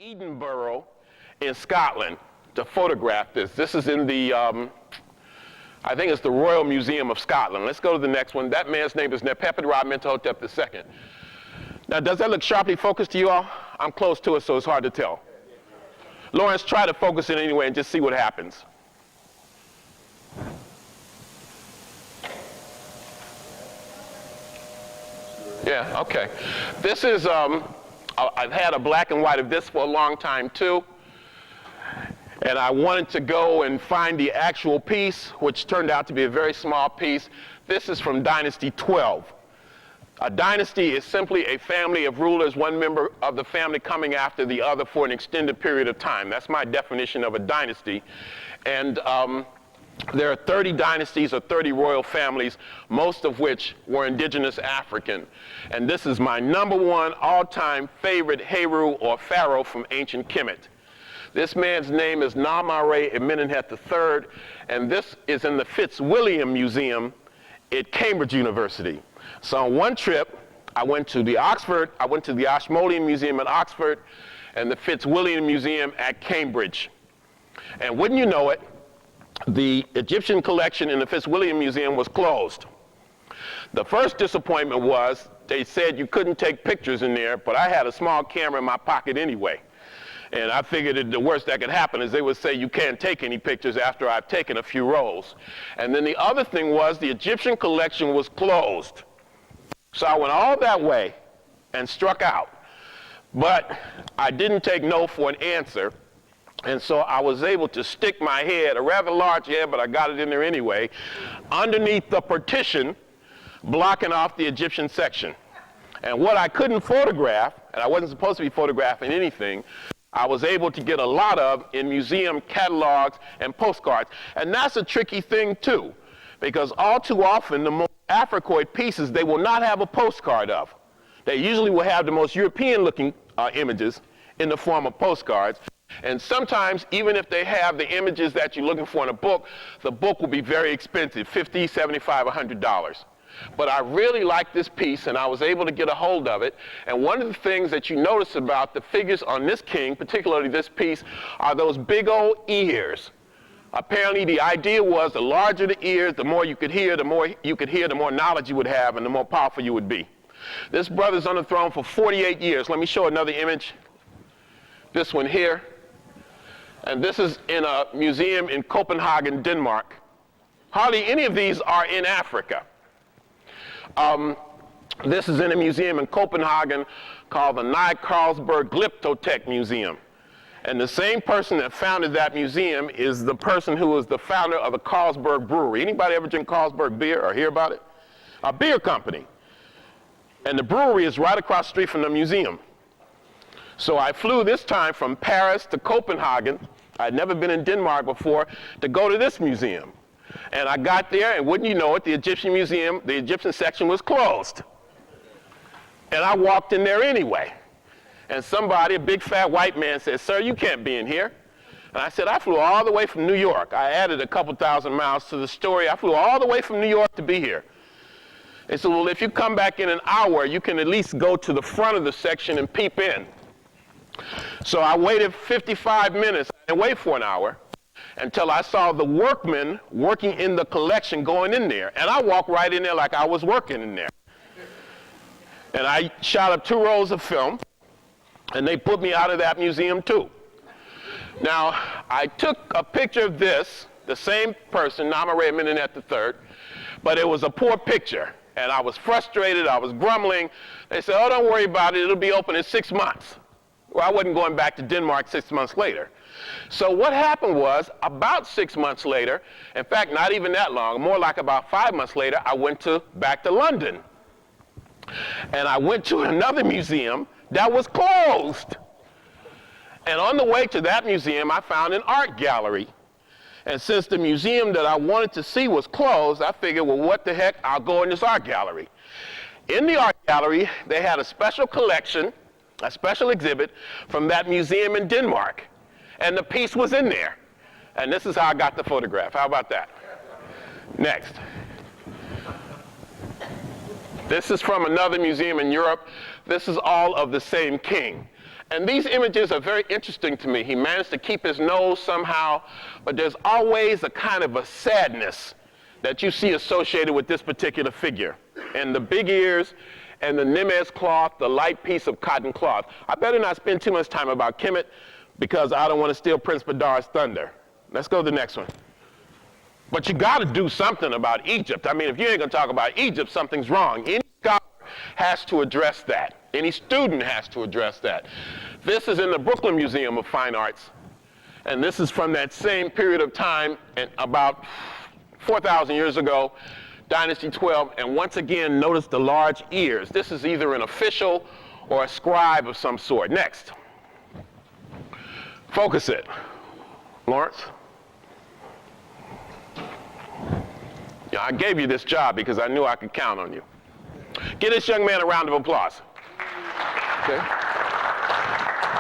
Edinburgh in Scotland to photograph this. This is in the, I think it's the Royal Museum of Scotland. Let's go to the next one. That man's name is Pt.3 II. Now, does that look sharply focused to you all? I'm close to it, so it's hard to tell. Lawrence, try to focus it anyway and just see what happens. Yeah, okay. This is, I've had a black and white of this for a long time too. And I wanted to go and find the actual piece, which turned out to be a very small piece. This is from Dynasty 12. A dynasty is simply a family of rulers, one member of the family coming after the other for an extended period of time. That's my definition of a dynasty. And there are 30 dynasties or 30 royal families, most of which were indigenous African. And this is my #1 all-time favorite Heru or pharaoh from ancient Kemet. This man's name is Amenemhet III, and this is in the Fitzwilliam Museum at Cambridge University. So on one trip, I went to the Ashmolean Museum at Oxford and the Fitzwilliam Museum at Cambridge. And wouldn't you know it, the Egyptian collection in the Fitzwilliam Museum was closed. The first disappointment was they said you couldn't take pictures in there, but I had a small camera in my pocket anyway. And I figured that the worst that could happen is they would say you can't take any pictures after I've taken a few rolls. And then the other thing was the Egyptian collection was closed. So I went all that way and struck out. But I didn't take no for an answer. And so I was able to stick my head, a rather large head, but I got it in there anyway, underneath the partition, blocking off the Egyptian section. And what I couldn't photograph, and I wasn't supposed to be photographing anything, I was able to get a lot of in museum catalogs and postcards. And that's a tricky thing too, because all too often the most Africoid pieces they will not have a postcard of. They usually will have the most European looking images in the form of postcards. And sometimes, even if they have the images that you're looking for in a book, the book will be very expensive, $50, $75, $100. But I really like this piece, and I was able to get a hold of it. And one of the things that you notice about the figures on this king, particularly this piece, are those big old ears. Apparently, the idea was the larger the ears, the more you could hear, the more knowledge you would have, and the more powerful you would be. This brother's on the throne for 48 years. Let me show another image. This one here. And this is in a museum in Copenhagen, Denmark. Hardly any of these are in Africa. This is in a museum in Copenhagen called the Nye Carlsberg Glyptotek Museum. And the same person that founded that museum is the person who was the founder of the Carlsberg Brewery. Anybody ever drink Carlsberg beer or hear about it? A beer company. And the brewery is right across the street from the museum. So I flew this time from Paris to Copenhagen. I'd never been in Denmark before to go to this museum. And I got there, and wouldn't you know it, the Egyptian museum, the Egyptian section was closed. And I walked in there anyway. And somebody, a big fat white man, said, "Sir, you can't be in here." And I said, "I flew all the way from New York." I added a couple thousand miles to the story. I flew all the way from New York to be here. They said, "Well, if you come back in an hour, you can at least go to the front of the section and peep in." So I waited 55 minutes. I didn't wait for an hour until I saw the workmen working in the collection going in there. And I walked right in there like I was working in there. And I shot up 2 rolls of film, and they put me out of that museum too. Now, I took a picture of this, the same person, Amenemhet III, but it was a poor picture. And I was frustrated, I was grumbling. They said, "Oh, don't worry about it, it'll be open in 6 months. Well, I wasn't going back to Denmark 6 months later. So what happened was, about 6 months later, in fact, not even that long, more like about 5 months later, I went back to London. And I went to another museum that was closed. And on the way to that museum, I found an art gallery. And since the museum that I wanted to see was closed, I figured, well, what the heck, I'll go in this art gallery. In the art gallery, they had a special collection, a special exhibit from that museum in Denmark. And the piece was in there. And this is how I got the photograph. How about that? Next. This is from another museum in Europe. This is all of the same king. And these images are very interesting to me. He managed to keep his nose somehow, but there's always a kind of a sadness that you see associated with this particular figure. And the big ears and the Nemes cloth, the light piece of cotton cloth. I better not spend too much time about Hemmitt because I don't want to steal Prince Badar's thunder. Let's go to the next one. But you got to do something about Egypt. I mean, if you ain't going to talk about Egypt, something's wrong. Any scholar has to address that. Any student has to address that. This is in the Brooklyn Museum of Fine Arts. And this is from that same period of time, and about 4,000 years ago, Dynasty 12. And once again, notice the large ears. This is either an official or a scribe of some sort. Next. Focus it. Lawrence. Yeah, I gave you this job because I knew I could count on you. Give this young man a round of applause. Okay.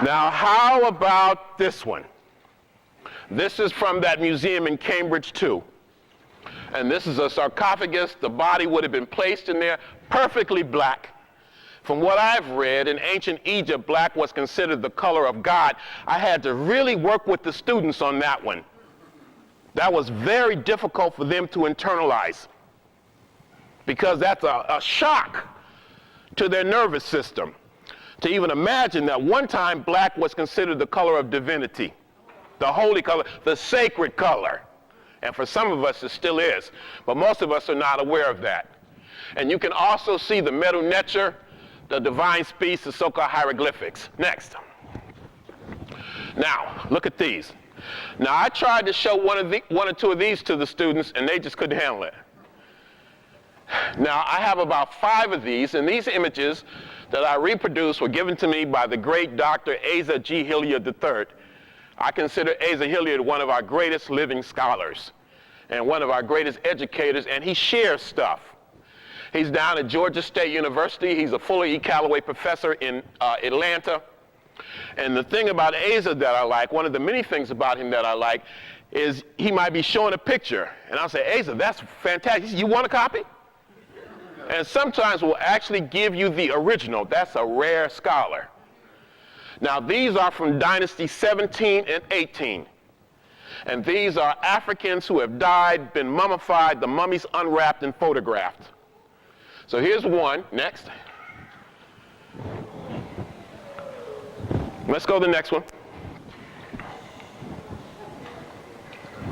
Now, how about this one? This is from that museum in Cambridge, too. And this is a sarcophagus. The body would have been placed in there, perfectly black. From what I've read, in ancient Egypt, black was considered the color of God. I had to really work with the students on that one. That was very difficult for them to internalize because that's a shock to their nervous system. To even imagine that one time black was considered the color of divinity, the holy color, the sacred color. And for some of us it still is, but most of us are not aware of that. And you can also see the Medu Neter, the divine speech, the so-called hieroglyphics. Next. Now, look at these. Now, I tried to show one or two of these to the students, and they just couldn't handle it. Now, I have about 5 of these, and these images that I reproduced were given to me by the great Dr. Asa G. Hilliard III. I consider Asa Hilliard one of our greatest living scholars and one of our greatest educators, and he shares stuff. He's down at Georgia State University. He's a Fuller E. Calloway professor in Atlanta. And the thing about Asa that I like, one of the many things about him that I like, is he might be showing a picture. And I'll say, Asa, that's fantastic. He says, you want a copy? And sometimes we'll actually give you the original. That's a rare scholar. Now, these are from Dynasty 17 and 18. And these are Africans who have died, been mummified, the mummies unwrapped and photographed. So here's one. Next. Let's go to the next one.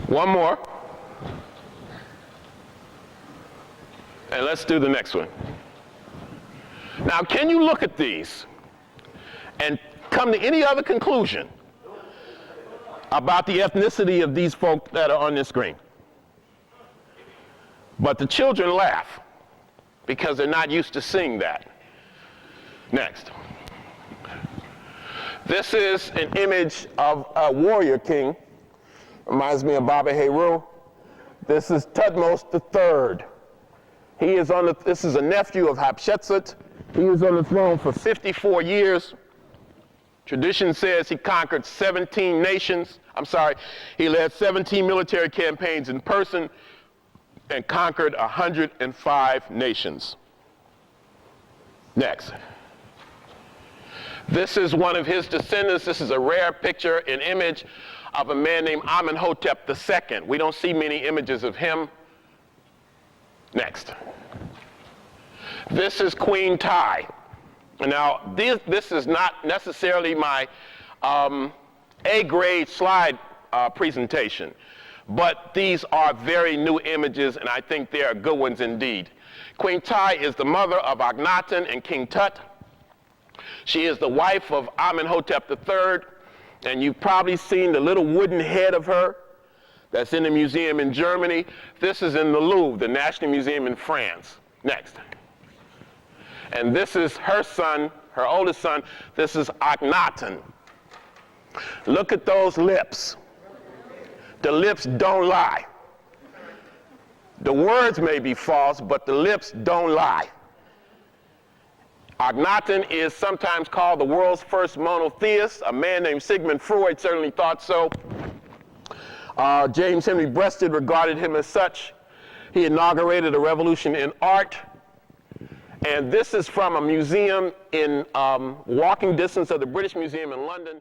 One more. And let's do the next one. Now, can you look at these and come to any other conclusion about the ethnicity of these folk that are on this screen? But the children laugh because they're not used to seeing that. Next. This is an image of a warrior king. Reminds me of bobbyhemmitt. This is Thutmose III. This is a nephew of Hatshepsut. He was on the throne for 54 years. Tradition says he conquered 17 nations. He led 17 military campaigns in person and conquered 105 nations. Next. This is one of his descendants. This is a rare picture, an image of a man named Amenhotep II. We don't see many images of him. Next. This is Queen Ty. Now, this is not necessarily my A-grade slide presentation, but these are very new images, and I think they are good ones indeed. Queen Ty is the mother of Akhenaten and King Tut. She is the wife of Amenhotep III, and you've probably seen the little wooden head of her that's in the museum in Germany. This is in the Louvre, the National Museum in France. Next. And this is her son, her oldest son. This is Akhenaten. Look at those lips. The lips don't lie. The words may be false, but the lips don't lie. Akhenaten is sometimes called the world's first monotheist. A man named Sigmund Freud certainly thought so. James Henry Breasted regarded him as such. He inaugurated a revolution in art, And this is from a museum in walking distance of the British Museum in London.